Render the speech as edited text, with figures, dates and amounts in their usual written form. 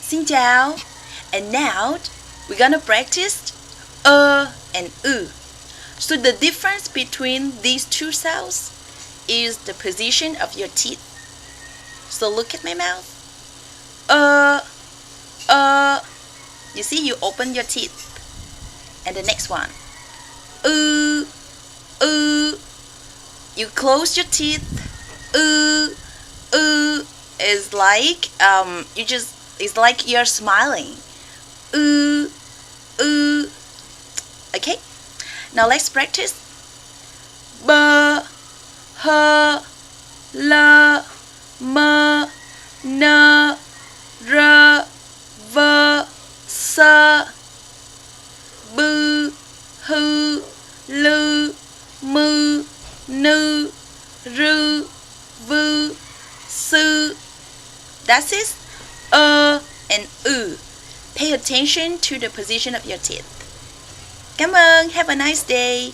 Xin chào. And now we're gonna practice and u. So the difference between these two sounds is the position of your teeth. So look at my mouth. You see, you open your teeth. And the next one. You close your teeth. Is like it's like you're smiling. Okay, now let's practice. B, h, l, m, n, r, v, s, b, h, l, m, n, r, v, s. That's it. And u. Pay attention to the position of your teeth. Cảm ơn. Have a nice day.